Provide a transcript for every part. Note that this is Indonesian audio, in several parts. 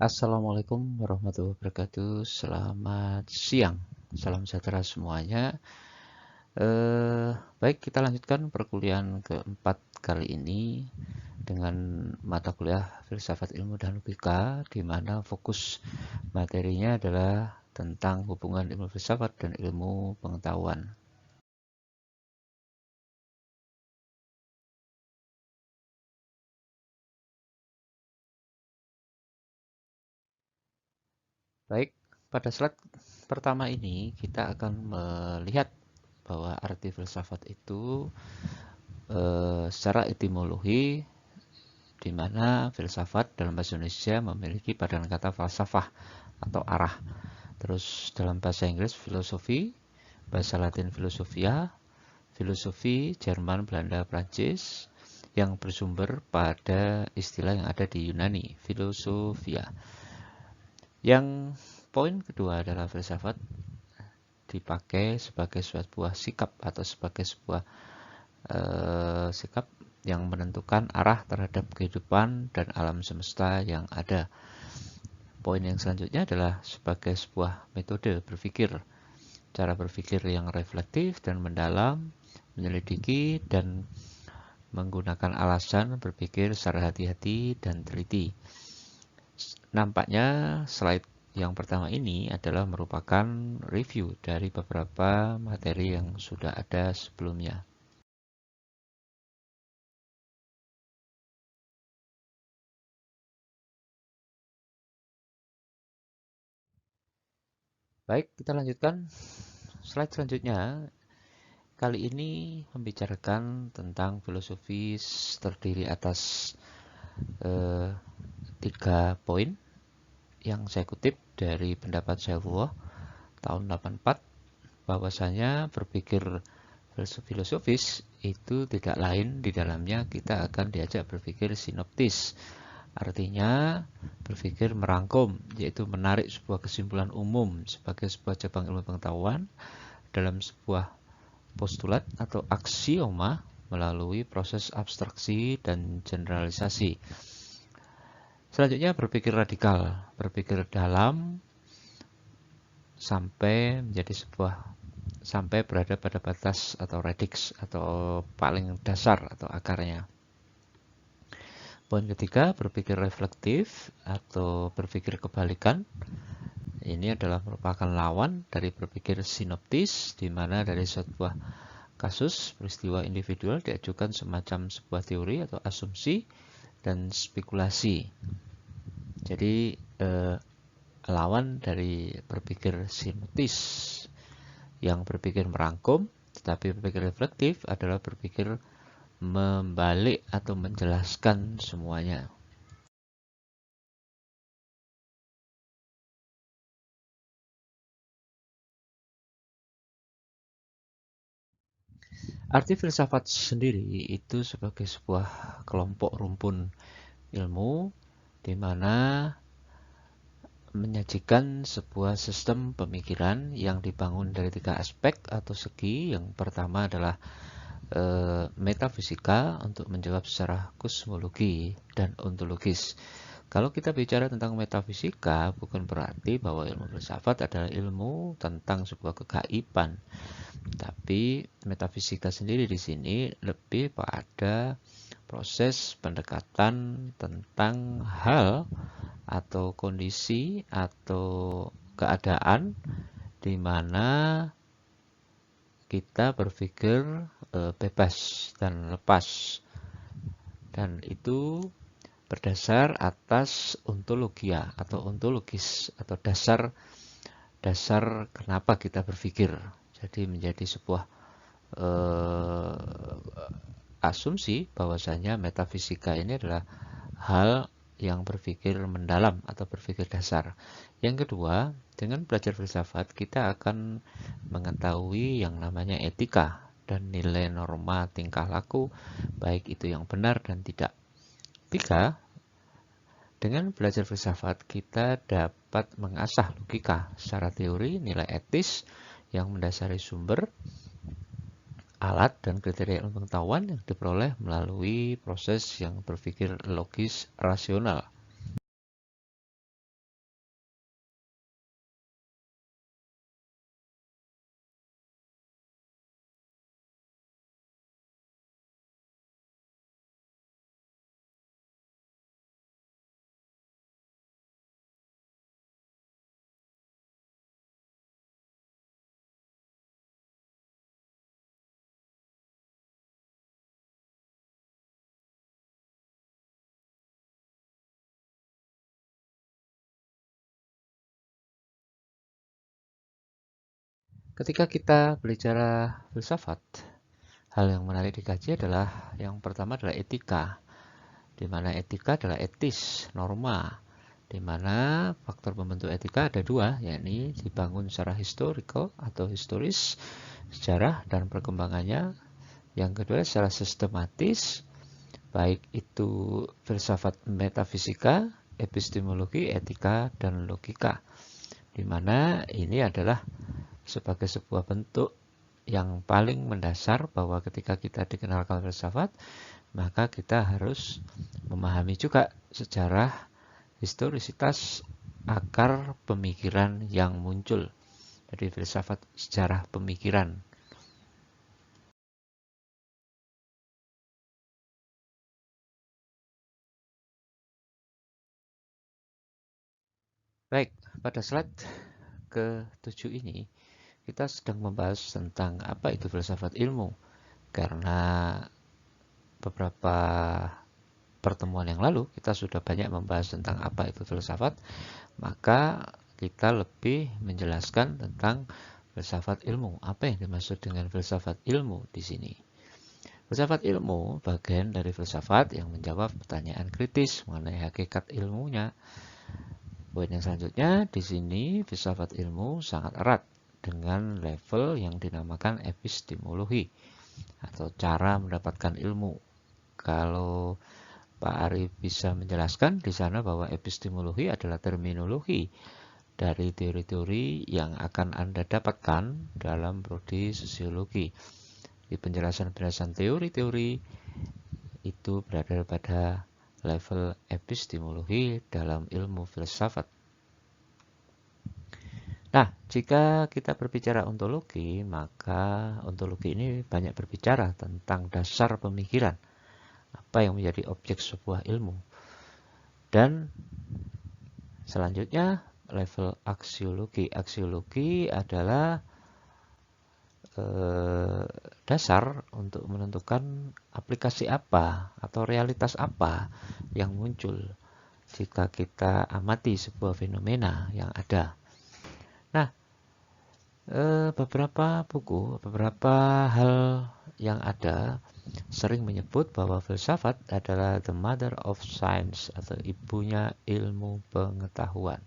Assalamualaikum warahmatullahi wabarakatuh. Selamat siang. Salam sejahtera semuanya. Baik, kita lanjutkan perkuliahan keempat kali ini dengan mata kuliah Filsafat Ilmu dan Logika, di mana fokus materinya adalah tentang hubungan ilmu filsafat dan ilmu pengetahuan. Baik, pada slide pertama ini kita akan melihat bahwa arti filsafat itu secara etimologi, di mana filsafat dalam bahasa Indonesia memiliki padanan kata falsafah atau arah. Terus dalam bahasa Inggris filosofi, bahasa Latin filosofia, filosofi Jerman, Belanda, Prancis, yang bersumber pada istilah yang ada di Yunani, filosofia. Yang poin kedua adalah filsafat dipakai sebagai sebuah sikap atau sebagai sebuah sikap yang menentukan arah terhadap kehidupan dan alam semesta yang ada. Poin yang selanjutnya adalah sebagai sebuah metode berpikir, cara berpikir yang reflektif dan mendalam, menyelidiki dan menggunakan alasan berpikir secara hati-hati dan teliti. Nampaknya slide yang pertama ini adalah merupakan review dari beberapa materi yang sudah ada sebelumnya. Baik, kita lanjutkan slide selanjutnya. Kali ini membicarakan tentang filosofi terdiri atas 3 poin yang saya kutip dari pendapat Shelvey tahun 84, bahwasanya berpikir filosofis itu tidak lain di dalamnya kita akan diajak berpikir sinoptis. Artinya berpikir merangkum, yaitu menarik sebuah kesimpulan umum sebagai sebuah cabang ilmu pengetahuan dalam sebuah postulat atau aksioma melalui proses abstraksi dan generalisasi. Selanjutnya berpikir radikal, berpikir dalam sampai berada pada batas atau radix atau paling dasar atau akarnya. Poin ketiga, berpikir reflektif atau berpikir kebalikan. Ini adalah merupakan lawan dari berpikir sinoptis, di mana dari sebuah kasus peristiwa individual diajukan semacam sebuah teori atau asumsi dan spekulasi. Jadi lawan dari berpikir sinoptis yang berpikir merangkum, tetapi berpikir reflektif adalah berpikir membalik atau menjelaskan semuanya. Arti filsafat sendiri itu sebagai sebuah kelompok rumpun ilmu di mana menyajikan sebuah sistem pemikiran yang dibangun dari 3 aspek atau segi. Yang pertama adalah metafisika untuk menjawab secara kosmologi dan ontologis. Kalau kita bicara tentang metafisika, bukan berarti bahwa ilmu filsafat adalah ilmu tentang sebuah kegaiban. Tapi metafisika sendiri di sini lebih pada proses pendekatan tentang hal atau kondisi atau keadaan di mana kita berpikir bebas dan lepas, dan itu berdasar atas ontologia atau ontologis atau dasar kenapa kita berpikir. Jadi menjadi sebuah asumsi bahwasanya metafisika ini adalah hal yang berpikir mendalam atau berpikir dasar. Yang kedua, dengan belajar filsafat kita akan mengetahui yang namanya etika dan nilai norma tingkah laku, baik itu yang benar dan tidak. 3, dengan belajar filsafat kita dapat mengasah logika secara teori, nilai etis yang mendasari sumber, alat dan kriteria ilmu pengetahuan yang diperoleh melalui proses yang berpikir logis rasional. Ketika kita berbicara filsafat, hal yang menarik dikaji adalah yang pertama adalah etika, di mana etika adalah etis, norma, di mana faktor pembentuk etika ada dua, yakni dibangun secara historical atau historis, sejarah dan perkembangannya. Yang kedua secara sistematis, baik itu filsafat metafisika, epistemologi, etika, dan logika, di mana ini adalah sebagai sebuah bentuk yang paling mendasar bahwa ketika kita dikenalkan filsafat, maka kita harus memahami juga sejarah historisitas akar pemikiran yang muncul. Jadi filsafat sejarah pemikiran. Baik, pada slide ke-7 ini kita sedang membahas tentang apa itu filsafat ilmu. Karena beberapa pertemuan yang lalu kita sudah banyak membahas tentang apa itu filsafat, maka kita lebih menjelaskan tentang filsafat ilmu. Apa yang dimaksud dengan filsafat ilmu di sini? Filsafat ilmu bagian dari filsafat yang menjawab pertanyaan kritis mengenai hakikat ilmunya. Poin yang selanjutnya, di sini filsafat ilmu sangat erat dengan level yang dinamakan epistemologi atau cara mendapatkan ilmu. Kalau Pak Arif bisa menjelaskan di sana bahwa epistemologi adalah terminologi dari teori-teori yang akan Anda dapatkan dalam prodi sosiologi. Di penjelasan-penjelasan teori-teori itu berada pada level epistemologi dalam ilmu filsafat. Nah, jika kita berbicara ontologi, maka ontologi ini banyak berbicara tentang dasar pemikiran, apa yang menjadi objek sebuah ilmu. Dan selanjutnya level aksiologi. Aksiologi adalah dasar untuk menentukan aplikasi apa atau realitas apa yang muncul jika kita amati sebuah fenomena yang ada. Nah, beberapa buku, beberapa hal yang ada sering menyebut bahwa filsafat adalah the mother of science atau ibunya ilmu pengetahuan.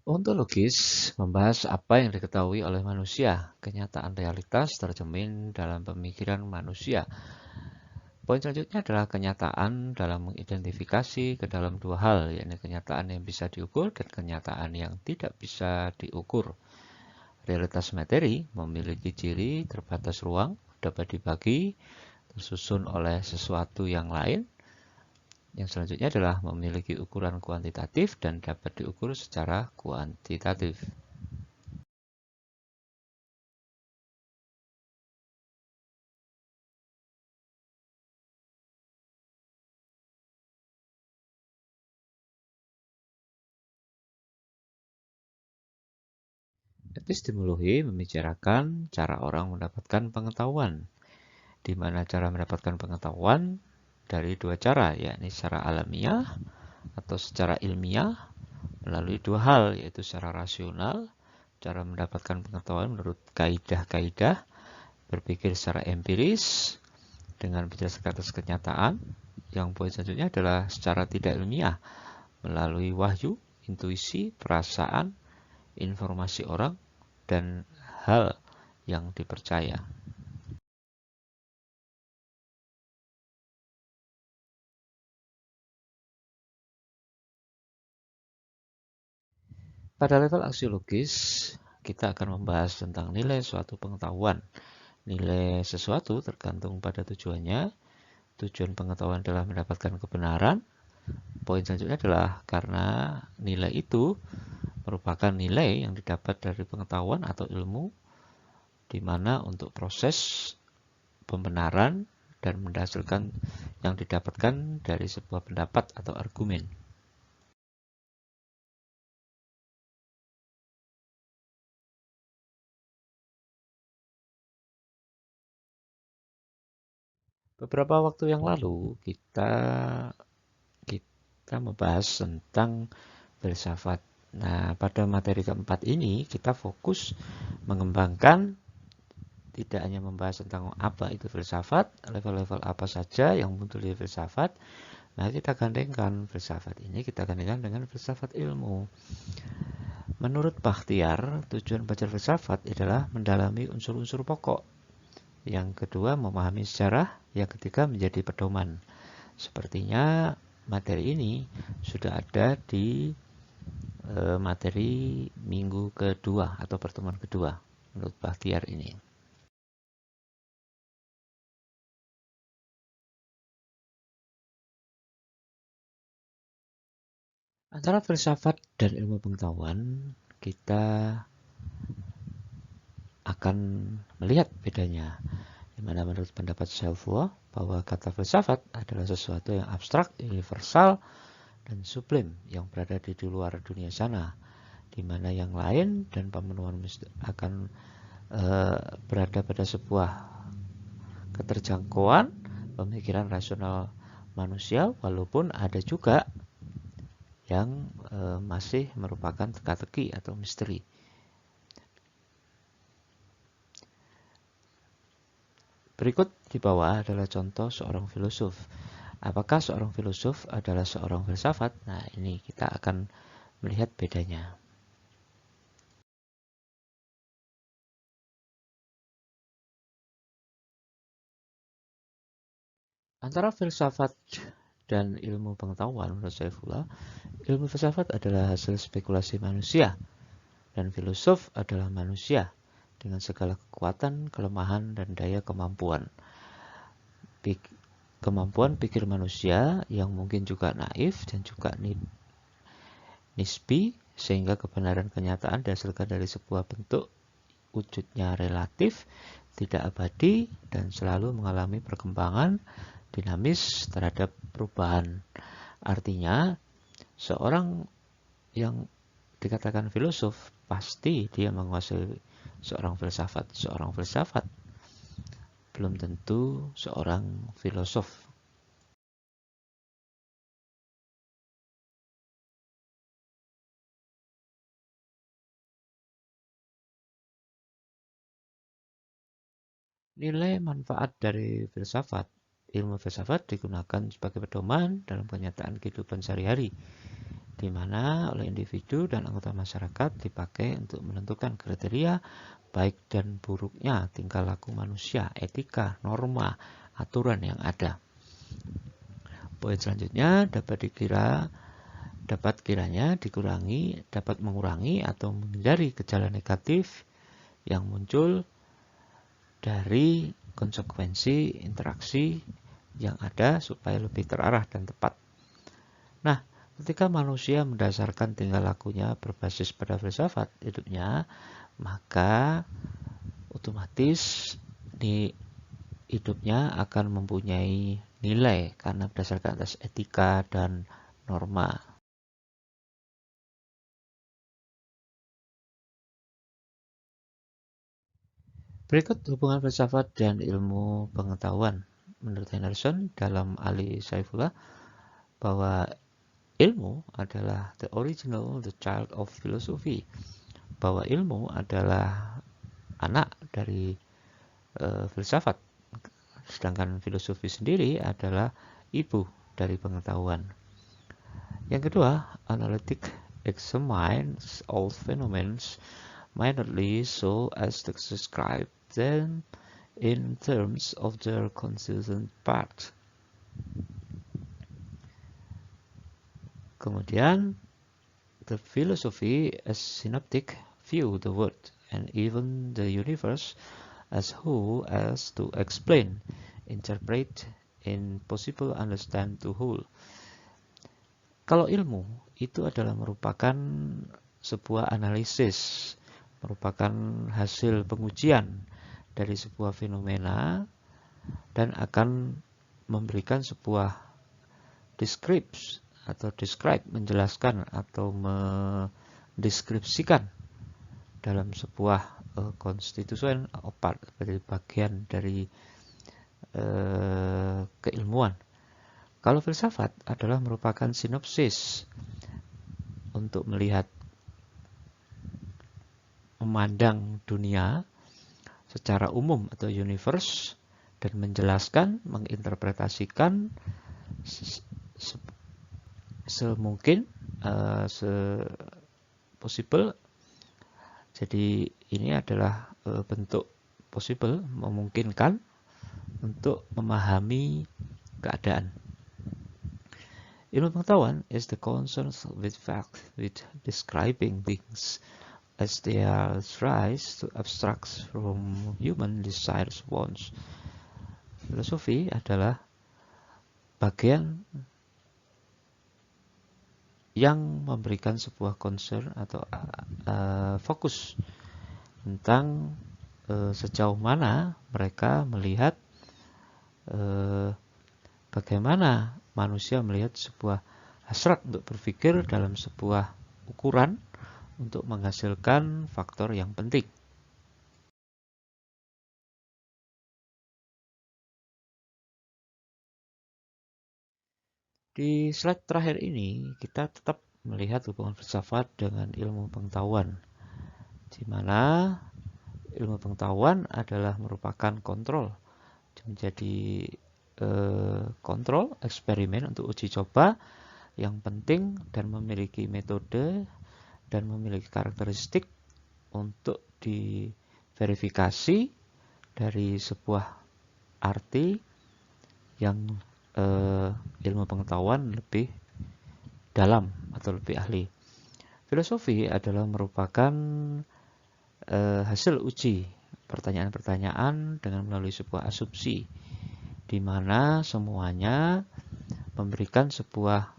Ontologis membahas apa yang diketahui oleh manusia, kenyataan realitas tercermin dalam pemikiran manusia. Poin selanjutnya adalah kenyataan dalam mengidentifikasi ke dalam dua hal, yakni kenyataan yang bisa diukur dan kenyataan yang tidak bisa diukur. Realitas materi memiliki ciri terbatas ruang, dapat dibagi, tersusun oleh sesuatu yang lain. Yang selanjutnya adalah memiliki ukuran kuantitatif dan dapat diukur secara kuantitatif. Epistemologi membicarakan cara orang mendapatkan pengetahuan, di mana cara mendapatkan pengetahuan dari dua cara, yakni secara alamiah atau secara ilmiah, melalui dua hal, yaitu secara rasional, cara mendapatkan pengetahuan menurut kaidah-kaidah, berpikir secara empiris, dengan berdasarkan atas kenyataan. Yang poin selanjutnya adalah secara tidak ilmiah, melalui wahyu, intuisi, perasaan, informasi orang, dan hal yang dipercaya. Pada level aksiologis, kita akan membahas tentang nilai suatu pengetahuan. Nilai sesuatu tergantung pada tujuannya. Tujuan pengetahuan adalah mendapatkan kebenaran. Poin selanjutnya adalah karena nilai itu merupakan nilai yang didapat dari pengetahuan atau ilmu, di mana untuk proses pembenaran dan menghasilkan yang didapatkan dari sebuah pendapat atau argumen. Beberapa waktu yang lalu kita membahas tentang filsafat. Nah, pada materi keempat ini kita fokus mengembangkan, tidak hanya membahas tentang apa itu filsafat, level-level apa saja yang muncul di filsafat. Nah, kita gandengkan filsafat ini, kita gandengkan dengan filsafat ilmu. Menurut Bakhtiar, tujuan belajar filsafat adalah mendalami unsur-unsur pokok. Yang kedua, memahami sejarah. Yang ketiga, menjadi pedoman. Sepertinya materi ini sudah ada di materi minggu kedua atau pertemuan kedua menurut Bakhtiar ini. Antara filsafat dan ilmu pengetahuan, kita akan melihat bedanya. Di mana menurut pendapat Saifullah bahwa kata filsafat adalah sesuatu yang abstrak, universal, dan sublim yang berada di luar dunia sana, di mana yang lain dan pemenuhan akan berada pada sebuah keterjangkauan pemikiran rasional manusia, walaupun ada juga yang masih merupakan teka-teki atau misteri. Berikut di bawah adalah contoh seorang filosof. Apakah seorang filosof adalah seorang filsafat? Nah, ini kita akan melihat bedanya. Antara filsafat dan ilmu pengetahuan, menurut Saifullah, ilmu filsafat adalah hasil spekulasi manusia, dan filosof adalah manusia dengan segala kekuatan, kelemahan, dan daya kemampuan. Kemampuan pikir manusia yang mungkin juga naif dan juga nisbi, sehingga kebenaran kenyataan dihasilkan dari sebuah bentuk wujudnya relatif, tidak abadi, dan selalu mengalami perkembangan dinamis terhadap perubahan. Artinya, seorang yang dikatakan filosof, pasti dia menguasai seorang filsafat. Seorang filsafat belum tentu seorang filosof. Nilai manfaat dari filsafat. Ilmu filsafat digunakan sebagai pedoman dalam kenyataan kehidupan sehari-hari, di mana oleh individu dan anggota masyarakat dipakai untuk menentukan kriteria baik dan buruknya tingkah laku manusia, etika, norma, aturan yang ada. Poin selanjutnya dapat kiranya dapat mengurangi atau menghindari gejala negatif yang muncul dari konsekuensi interaksi yang ada supaya lebih terarah dan tepat. Nah, ketika manusia mendasarkan tingkah lakunya berbasis pada filsafat hidupnya, maka otomatis di hidupnya akan mempunyai nilai karena berdasarkan atas etika dan norma. Berikut hubungan filsafat dan ilmu pengetahuan. Menurut Henderson dalam Ali Saifullah, bahwa ilmu adalah the original, the child of philosophy. Bahwa ilmu adalah anak dari filsafat. Sedangkan filosofi sendiri adalah ibu dari pengetahuan. Yang kedua, analytic examines all phenomena minutely so as to describe them in terms of their constituent part. Kemudian, the philosophy as synoptic view the world and even the universe as whole as to explain, interpret, and possible understand to whole. Kalau ilmu itu adalah merupakan sebuah analisis, merupakan hasil pengujian dari sebuah fenomena dan akan memberikan sebuah describe, menjelaskan atau mendeskripsikan dalam sebuah konstituen part, dari bagian dari keilmuan. Kalau filsafat adalah merupakan sinopsis untuk melihat, memandang dunia secara umum atau universe dan menjelaskan, menginterpretasikan semungkin, possible. Jadi ini adalah bentuk possible, memungkinkan untuk memahami keadaan. Ilmu pengetahuan is the concern with fact, with describing things as they are rise to abstract from human desires, wants. Filosofi adalah bagian yang memberikan sebuah concern atau fokus tentang sejauh mana mereka melihat bagaimana manusia melihat sebuah hasrat untuk berpikir dalam sebuah ukuran untuk menghasilkan faktor yang penting. Di slide terakhir ini, kita tetap melihat hubungan filsafat dengan ilmu pengetahuan, di mana ilmu pengetahuan adalah merupakan kontrol, menjadi kontrol eksperimen untuk uji coba yang penting dan memiliki metode dan memiliki karakteristik untuk diverifikasi dari sebuah arti yang ilmu pengetahuan lebih dalam atau lebih ahli. Filosofi adalah merupakan hasil uji pertanyaan-pertanyaan dengan melalui sebuah asumsi, di mana semuanya memberikan sebuah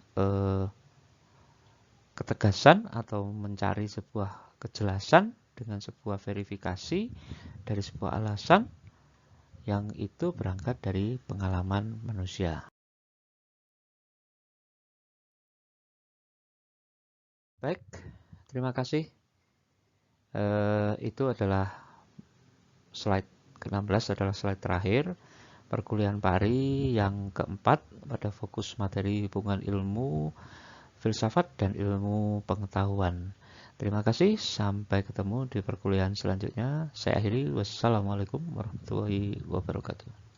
ketegasan atau mencari sebuah kejelasan dengan sebuah verifikasi dari sebuah alasan yang itu berangkat dari pengalaman manusia. Baik, terima kasih. Itu adalah slide ke-16, adalah slide terakhir perkuliahan PARI yang keempat pada fokus materi hubungan ilmu, filsafat, dan ilmu pengetahuan. Terima kasih, sampai ketemu di perkuliahan selanjutnya. Saya akhiri, wassalamualaikum warahmatullahi wabarakatuh.